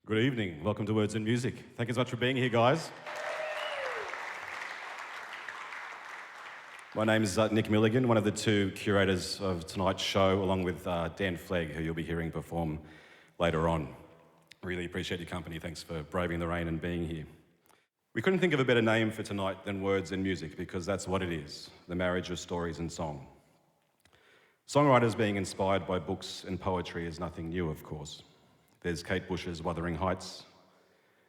Good evening. Welcome to Words and Music. Thank you so much for being here, guys. My name is Nick Milligan, one of the two curators of tonight's show, along with Dan Flegg, who you'll be hearing perform later on. Really appreciate your company. Thanks for braving the rain and being here. We couldn't think of a better name for tonight than Words and Music, because that's what it is, the marriage of stories and song. Songwriters being inspired by books and poetry is nothing new, of course. There's Kate Bush's Wuthering Heights.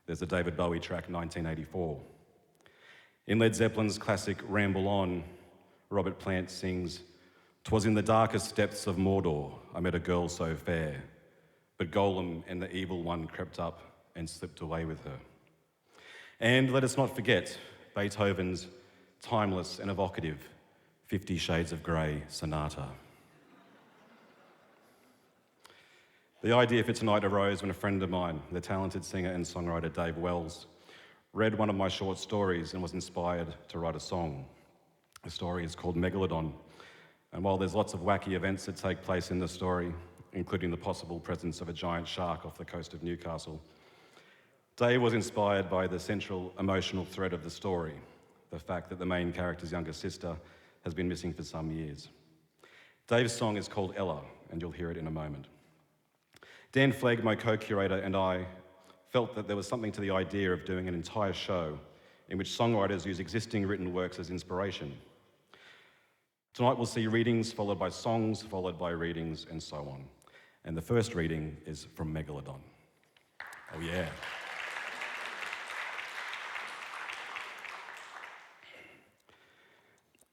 There's the David Bowie track 1984. In Led Zeppelin's classic Ramble On, Robert Plant sings, "'Twas in the darkest depths of Mordor I met a girl so fair, but Golem and the evil one crept up and slipped away with her." And let us not forget Beethoven's timeless and evocative 50 Shades of Grey Sonata. The idea for tonight arose when a friend of mine, the talented singer and songwriter Dave Wells, read one of my short stories and was inspired to write a song. The story is called Megalodon, and while there's lots of wacky events that take place in the story, including the possible presence of a giant shark off the coast of Newcastle, Dave was inspired by the central emotional thread of the story, the fact that the main character's younger sister has been missing for some years. Dave's song is called Ella, and you'll hear it in a moment. Dan Flegg, my co-curator, and I felt that there was something to the idea of doing an entire show in which songwriters use existing written works as inspiration. Tonight we'll see readings followed by songs, followed by readings, and so on. And the first reading is from Megalodon. Oh yeah.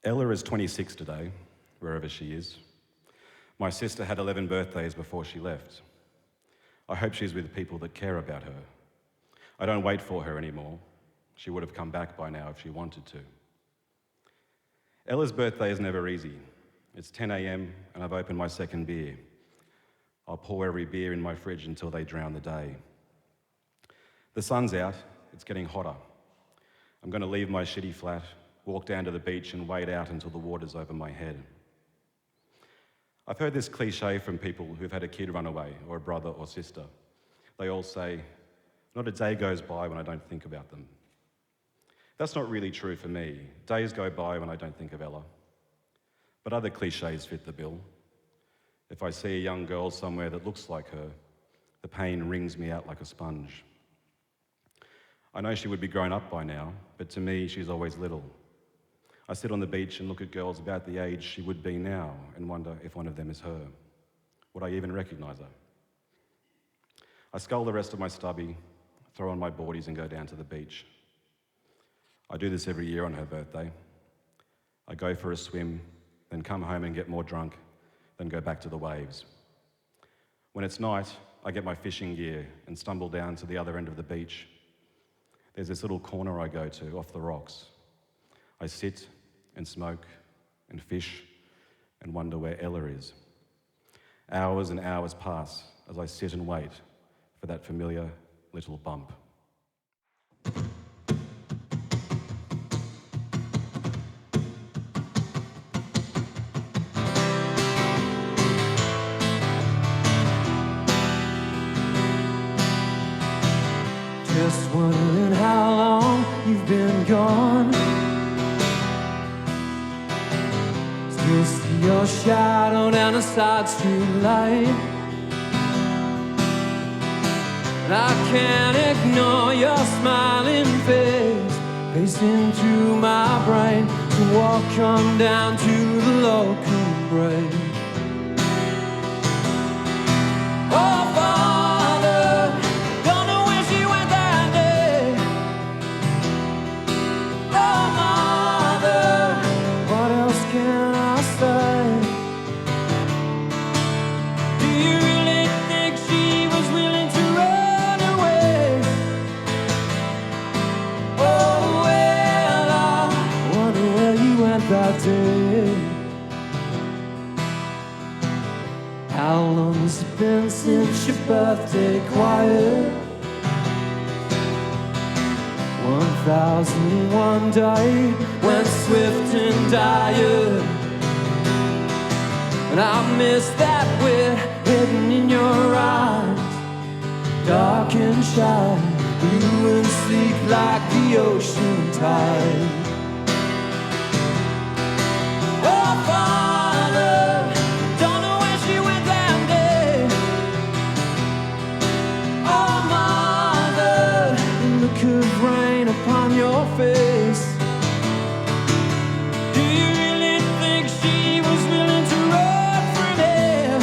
Ella is 26 today, wherever she is. My sister had 11 birthdays before she left. I hope she's with people that care about her. I don't wait for her anymore. She would have come back by now if she wanted to. Ella's birthday is never easy. It's 10 a.m. and I've opened my second beer. I'll pour every beer in my fridge until they drown the day. The sun's out, it's getting hotter. I'm going to leave my shitty flat, walk down to the beach and wade out until the water's over my head. I've heard this cliche from people who've had a kid run away, or a brother or sister. They all say, "Not a day goes by when I don't think about them." That's not really true for me. Days go by when I don't think of Ella. But other cliches fit the bill. If I see a young girl somewhere that looks like her, the pain wrings me out like a sponge. I know she would be grown up by now, but to me, she's always little. I sit on the beach and look at girls about the age she would be now and wonder if one of them is her. Would I even recognise her? I scull the rest of my stubby, throw on my boardies and go down to the beach. I do this every year on her birthday. I go for a swim, then come home and get more drunk, then go back to the waves. When it's night, I get my fishing gear and stumble down to the other end of the beach. There's this little corner I go to, off the rocks. I sit and smoke and fish and wonder where Ella is. Hours and hours pass as I sit and wait for that familiar little bump. Just wondering how long you've been gone. Still see your shadow down a side street light, and I can't ignore your smiling face, pacing through my brain to walk on down to the local break. Oh, Father, don't know where she went that day. Oh, Mother, what else can I say? Do you really think she was willing to run away? Oh, well, I wonder where you went that day. How long has it been since your birthday choir? 1001 day went swift and dire, and I miss that wit hidden in your eyes. dark and shy, blue and sleek like the ocean tide. Oh, Father, don't know where she went that day. Oh, Mother, the look of rain upon your face. Do you really think she was willing to run from here?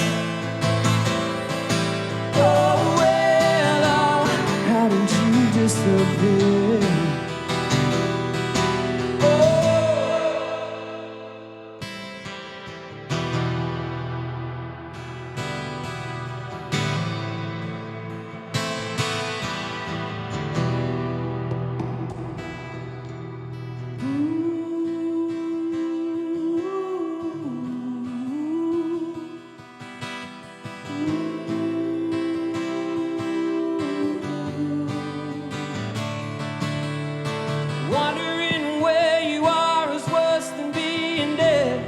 Oh, well, oh, how did you disappear? Wondering where you are is worse than being dead,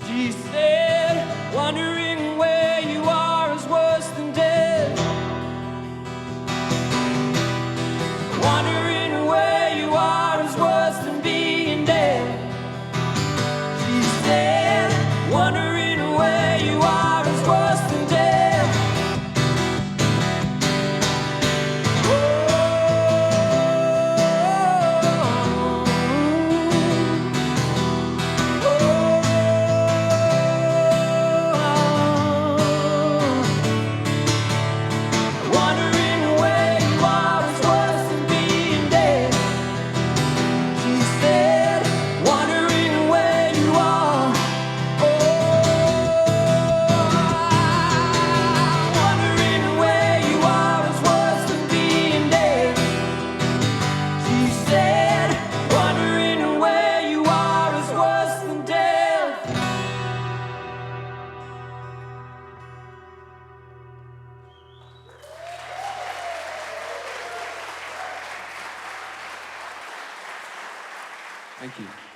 she said. Wondering where you are is worse than dead. Wondering where you are is worse than being dead, she said. Wondering where you are is worse than dead. Wondering where you are is worse than being dead, she said. Wondering where you are. Wondering where you are is worse than being dead, she said. Wondering where you are is worse than death. Thank you.